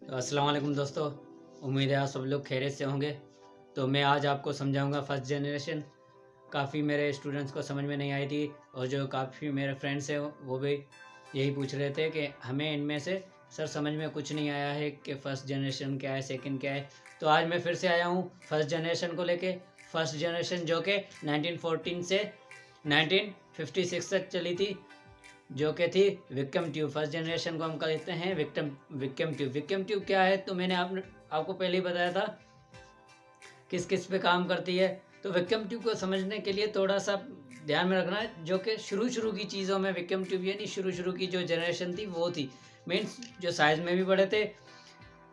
तो अस्सलाम वालेकुम दोस्तों। उम्मीद है आप सब लोग खैरियत से होंगे। तो मैं आज आपको समझाऊंगा फर्स्ट जनरेशन। काफ़ी मेरे स्टूडेंट्स को समझ में नहीं आई थी और जो काफ़ी मेरे फ्रेंड्स हैं वो भी यही पूछ रहे थे कि हमें इनमें से सर समझ में कुछ नहीं आया है कि फ़र्स्ट जनरेशन क्या है, सेकंड क्या है। तो आज मैं फिर से आया हूँ फर्स्ट जनरेशन को लेके। फर्स्ट जनरेशन जो कि 1914 से 1956 तक चली थी, जो कि थी विक्रम ट्यूब। फर्स्ट जनरेशन को हम कहते हैं विक्रम ट्यूब। विक्रम ट्यूब क्या है तो मैंने आपको पहले ही बताया था किस किस पे काम करती है। तो विक्रम ट्यूब को समझने के लिए थोड़ा सा ध्यान में रखना है, जो कि शुरू की चीज़ों में विक्रम ट्यूब यानी शुरू की जो जनरेशन थी वो थी। मीन्स जो साइज़ में भी बड़े थे,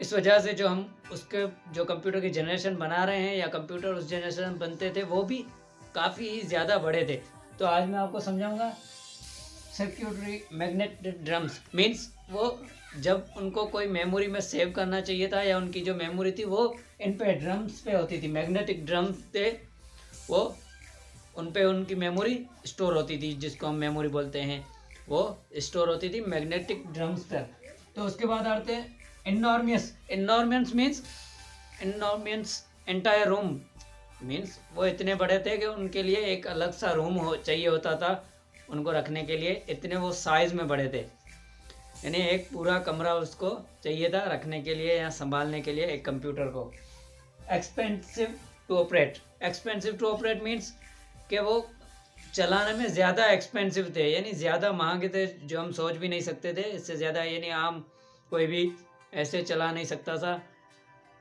इस वजह से जो हम उसके जो कंप्यूटर की जनरेशन बना रहे हैं या कंप्यूटर उस जनरेशन में बनते थे वो भी काफ़ी ही ज़्यादा बड़े थे। तो आज मैं आपको समझाऊंगा सर्क्यूटरी मैग्नेटिक ड्रम्स। मीन्स वो जब उनको कोई मेमोरी में सेव करना चाहिए था या उनकी जो मेमोरी थी वो इन पे ड्रम्स पे होती थी, मैग्नेटिक ड्रम्स थे वो, उन पे उनकी मेमोरी स्टोर होती थी, जिसको हम मेमोरी बोलते हैं, वो स्टोर होती थी मैग्नेटिक ड्रम्स पर। तो उसके बाद आते हैं इनॉर्मियस। इनॉर्मियस मीन्स इनॉर्मियस एंटायर रूम। मीन्स वो इतने बड़े थे कि उनके लिए एक अलग सा रूम चाहिए होता था उनको रखने के लिए, इतने वो साइज़ में बड़े थे। यानी एक पूरा कमरा उसको चाहिए था रखने के लिए या संभालने के लिए एक कंप्यूटर को। Expensive to operate. Expensive to operate means कि वो चलाने में ज़्यादा एक्सपेंसिव थे, यानी ज़्यादा महंगे थे, जो हम सोच भी नहीं सकते थे इससे ज़्यादा, यानी आम कोई भी ऐसे चला नहीं सकता था।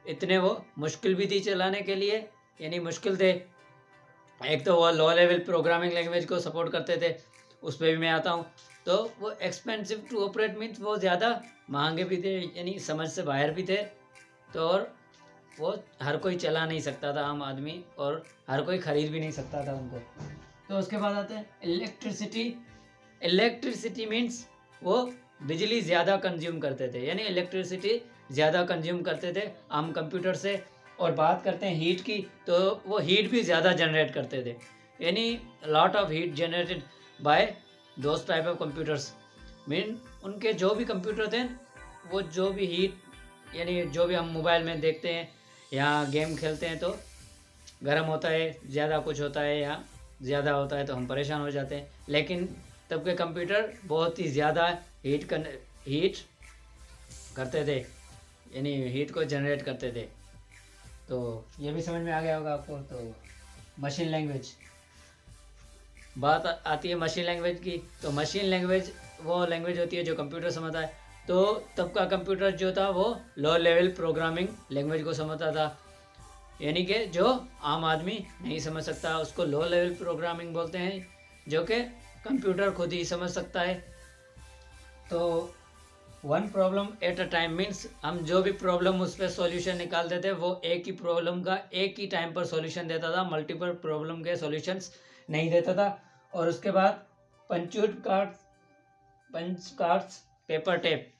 इतने वो मुश्किल भी थी चलाने के लिए, यानी मुश्किल थे। एक तो वो लो लेवल प्रोग्रामिंग लैंग्वेज को सपोर्ट करते थे, उस पर भी मैं आता हूँ। तो वो एक्सपेंसिव टू ऑपरेट मीन्स वो ज़्यादा महंगे भी थे, यानी समझ से बाहर भी थे। तो और वो हर कोई चला नहीं सकता था आम आदमी, और हर कोई ख़रीद भी नहीं सकता था उनको। तो उसके बाद आते हैं इलेक्ट्रिसिटी। इलेक्ट्रिसिटी मीन्स वो बिजली ज़्यादा कंज्यूम करते थे, यानी इलेक्ट्रिसिटी ज़्यादा कंज्यूम करते थे आम कंप्यूटर से। और बात करते हैं हीट की, तो वो हीट भी ज़्यादा जनरेट करते थे, यानी lot of heat generated by those type of computers. Mean उनके जो भी कंप्यूटर थे वो जो भी हीट, यानी जो भी हम मोबाइल में देखते हैं या गेम खेलते हैं तो गर्म होता है, ज़्यादा कुछ होता है या ज़्यादा होता है तो हम परेशान हो जाते हैं। लेकिन तब के कंप्यूटर बहुत ही ज़्यादा हीट करते थे, यानी हीट को जनरेट करते थे। तो ये भी समझ में आ गया होगा आपको। तो मशीन लैंग्वेज, बात आती है मशीन लैंग्वेज की। तो मशीन लैंग्वेज वो लैंग्वेज होती है जो कंप्यूटर समझता है। तो तब का कंप्यूटर जो था वो लो लेवल प्रोग्रामिंग लैंग्वेज को समझता था, यानी कि जो आम आदमी नहीं समझ सकता उसको लो लेवल प्रोग्रामिंग बोलते हैं, जो कि कंप्यूटर खुद ही समझ सकता है। तो one problem at a time means हम जो भी प्रॉब्लम उस पर सॉल्यूशन निकालते थे वो एक ही प्रॉब्लम का एक ही टाइम पर सॉल्यूशन देता था, मल्टीपल प्रॉब्लम के सॉल्यूशंस नहीं देता था। और उसके बाद पंच कार्ड्स पेपर टेप,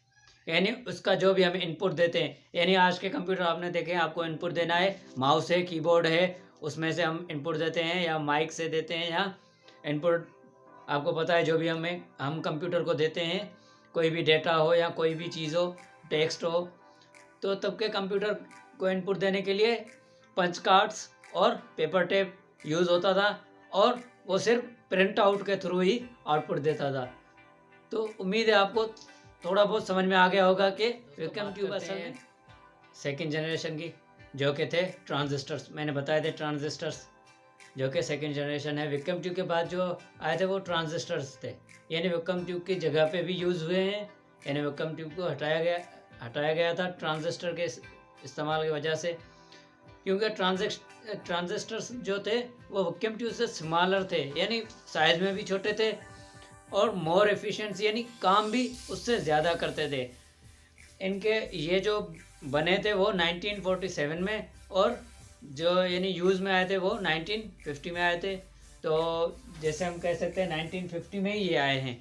यानी उसका जो भी हम इनपुट देते हैं, यानी आज के कंप्यूटर आपने देखे आपको इनपुट देना है, माउस है, कीबोर्ड है, उसमें से हम इनपुट देते हैं या माइक से देते हैं या इनपुट, आपको पता है जो भी हम कंप्यूटर को देते हैं, कोई भी डेटा हो या कोई भी चीज़ हो, टेक्स्ट हो। तो तब के कंप्यूटर को इनपुट देने के लिए पंच कार्ड्स और पेपर टेप यूज़ होता था, और वो सिर्फ प्रिंट आउट के थ्रू ही आउटपुट देता था। तो उम्मीद है आपको थोड़ा बहुत समझ में आ गया होगा कि विक्रम ट्यूब असल में सेकेंड जनरेशन की, जो कि थे ट्रांजिस्टर्स। मैंने बताए थे ट्रांजिस्टर्स जो कि सेकेंड जनरेशन है। विक्रम ट्यूब के बाद जो आए थे वो ट्रांजिस्टर्स थे, यानी विक्रम ट्यूब की जगह पे भी यूज़ हुए हैं, यानी विक्रम ट्यूब को हटाया गया था ट्रांजिस्टर के इस्तेमाल की वजह से, क्योंकि ट्रांजिस्टर्स जो थे वो विक्रम ट्यूब से स्मॉलर थे, यानी साइज़ में भी छोटे थे और मोर एफिशिएंसी यानी काम भी उससे ज़्यादा करते थे। इनके ये जो बने थे वो 1947 में, और जो यानी यूज़ में आए थे वो 1950 में आए थे। तो जैसे हम कह सकते हैं 1950 में ही ये आए हैं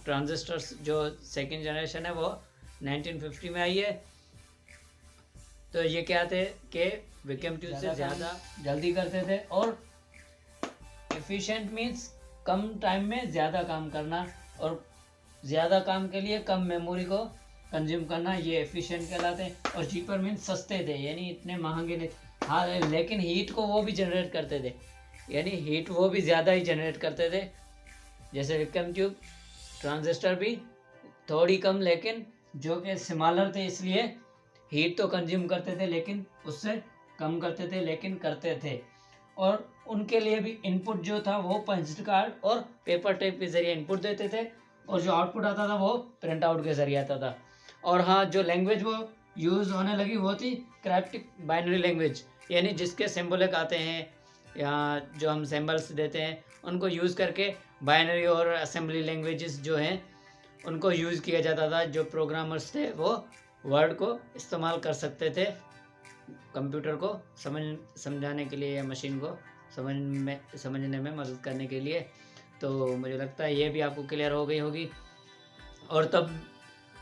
ट्रांजिस्टर्स। जो सेकंड जनरेशन है वो 1950 में आई है। तो ये क्या थे कि विक्रम ट्यूब से ज़्यादा जल्दी करते थे, और एफिशिएंट मीन्स कम टाइम में ज़्यादा काम करना, और ज़्यादा काम के लिए कम मेमोरी को कंज्यूम करना, ये एफिशिएंट कहलाते हैं। और चीपर मीन्स सस्ते थे, यानी इतने महंगे नहीं। हाँ, लेकिन हीट को वो भी जनरेट करते थे, यानी हीट वो भी ज़्यादा ही जनरेट करते थे। जैसे वैक्यूम ट्यूब, ट्रांजिस्टर भी थोड़ी कम, लेकिन जो कि सिमिलर थे, इसलिए हीट तो कंज्यूम करते थे लेकिन उससे कम करते थे, लेकिन करते थे। और उनके लिए भी इनपुट जो था वो पंच कार्ड और पेपर टेप के ज़रिए इनपुट देते थे, और जो आउटपुट आता था वो प्रिंट आउट के ज़रिए आता था। और हाँ, जो लैंग्वेज वो यूज़ होने लगी वो थी क्रिप्टिक बाइनरी लैंग्वेज, यानी जिसके सिंबलिक आते हैं या जो हम सिंबल्स देते हैं उनको यूज़ करके बाइनरी और असेंबली लैंग्वेजेस जो हैं उनको यूज़ किया जाता था। जो प्रोग्रामर्स थे वो वर्ड को इस्तेमाल कर सकते थे कंप्यूटर को समझाने के लिए या मशीन को समझने में मदद करने के लिए। तो मुझे लगता है ये भी आपको क्लियर हो गई होगी। और तब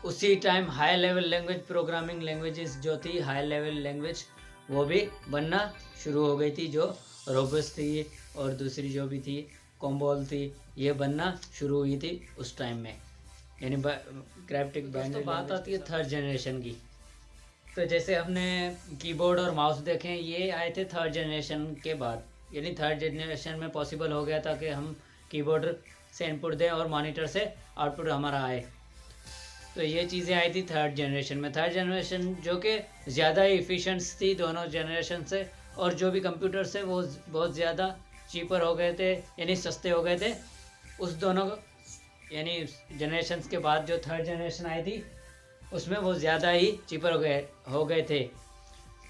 उसी time high level language, programming languages जो थी हाई लेवल लैंग्वेज, वो भी बनना शुरू हो गई थी, जो रोबस थी और दूसरी जो भी थी कॉम्बोल थी, ये बनना शुरू हुई थी उस टाइम में, यानी क्रिप्टिक बाइनरी। तो बात आती है थर्ड जनरेशन की। तो जैसे हमने कीबोर्ड और माउस देखे, ये आए थे थर्ड जनरेशन के बाद, यानी थर्ड जनरेशन में पॉसिबल हो गया था कि हम कीबोर्ड से इनपुट दें और मॉनिटर से आउटपुट हमारा आए। तो ये चीज़ें आई थी थर्ड जनरेशन में। थर्ड जनरेशन जो कि ज़्यादा ही इफ़िशेंट्स थी दोनों जनरेशन से, और जो भी कंप्यूटर्स है वो बहुत ज़्यादा चीपर हो गए थे, यानी सस्ते हो गए थे उस दोनों यानी जनरेशन्स के बाद। जो थर्ड जनरेशन आई थी उसमें वो ज़्यादा ही चीपर हो गए थे,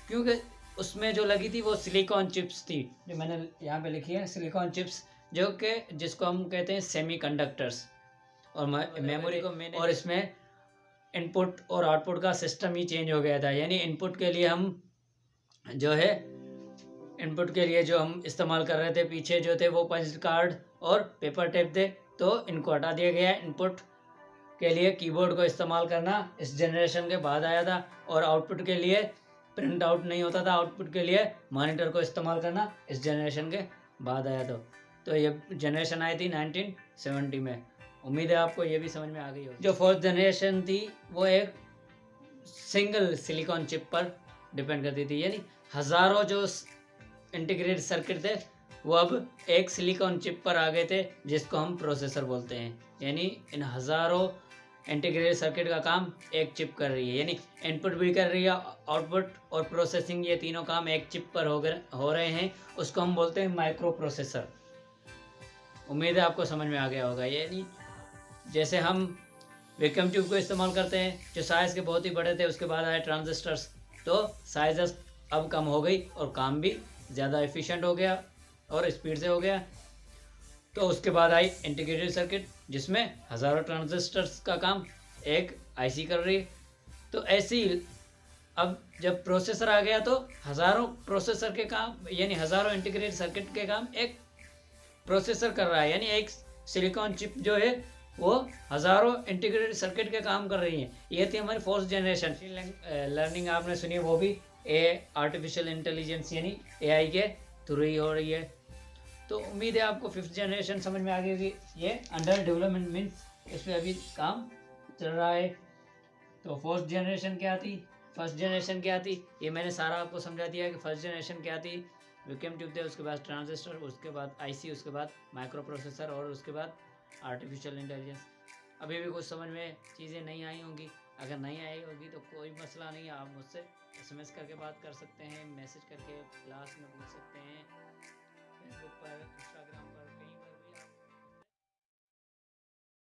क्योंकि उसमें जो लगी थी वो सिलिकॉन चिप्स थी, जो मैंने यहाँ पे लिखी है सिलिकॉन चिप्स, जो कि जिसको हम कहते हैं सेमीकंडक्टर्स। और मेमोरी को मैंने, और इसमें इनपुट और आउटपुट का सिस्टम ही चेंज हो गया था, यानी इनपुट के लिए हम जो है इनपुट के लिए जो हम इस्तेमाल कर रहे थे पीछे जो थे वो पंच कार्ड और पेपर टेप थे, तो इनको हटा दिया गया। इनपुट के लिए कीबोर्ड को इस्तेमाल करना इस जनरेशन के बाद आया था, और आउटपुट के लिए प्रिंट आउट नहीं होता था, आउटपुट के लिए मॉनिटर को इस्तेमाल करना इस जनरेशन के बाद आया था। तो ये जनरेशन आई थी 1970 में। उम्मीद है आपको ये भी समझ में आ गई होगी। जो फोर्थ जनरेशन थी वो एक सिंगल सिलिकॉन चिप पर डिपेंड करती थी, यानी हज़ारों जो इंटीग्रेटेड सर्किट थे वो अब एक सिलिकॉन चिप पर आ गए थे, जिसको हम प्रोसेसर बोलते हैं। यानी इन हज़ारों इंटीग्रेटेड सर्किट का काम एक चिप कर रही है, यानी इनपुट भी कर रही है, आउटपुट और प्रोसेसिंग, ये तीनों काम एक चिप पर हो रहे हैं। उसको हम बोलते हैं माइक्रो प्रोसेसर। उम्मीद है आपको समझ में आ गया होगा। यानी जैसे हम वैक्यूम ट्यूब को इस्तेमाल करते हैं, जो साइज़ के बहुत ही बड़े थे, उसके बाद आए ट्रांजिस्टर्स, तो साइज़ अब कम हो गई और काम भी ज़्यादा एफिशिएंट हो गया और स्पीड से हो गया। तो उसके बाद आई इंटीग्रेटेड सर्किट, जिसमें हज़ारों ट्रांजिस्टर्स का काम एक आईसी कर रही है। तो ऐसे ही अब जब प्रोसेसर आ गया तो हज़ारों प्रोसेसर के काम, यानी हज़ारों इंटीग्रेटेड सर्किट के काम एक प्रोसेसर कर रहा है, यानी एक सिलिकॉन चिप जो है वो हज़ारों इंटीग्रेटेड सर्किट के काम कर रही है। ये थी हमारी फोर्थ जनरेशन। लर्निंग आपने सुनी, वो भी आर्टिफिशियल इंटेलिजेंस यानी एआई के थ्रू ही हो रही है। तो उम्मीद है आपको फिफ्थ जनरेशन समझ में आ गई होगी। ये अंडर डेवलपमेंट मीन्स इस पर अभी काम चल रहा है। तो फोर्थ जनरेशन क्या थी, फर्स्ट जनरेशन क्या थी, ये मैंने सारा आपको समझा दिया कि फर्स्ट जनरेशन क्या थी। वैक्यूम ट्यूब थे, उसके बाद ट्रांजिस्टर, उसके बाद आईसी, उसके बाद माइक्रो प्रोसेसर और उसके बाद आर्टिफिशियल इंटेलिजेंस। अभी भी कुछ समझ में चीज़ें नहीं आई होंगी। अगर नहीं आई होगी तो कोई मसला नहीं है, आप मुझसे एसएमएस करके बात कर सकते हैं, मैसेज करके क्लास में पूछ सकते हैं।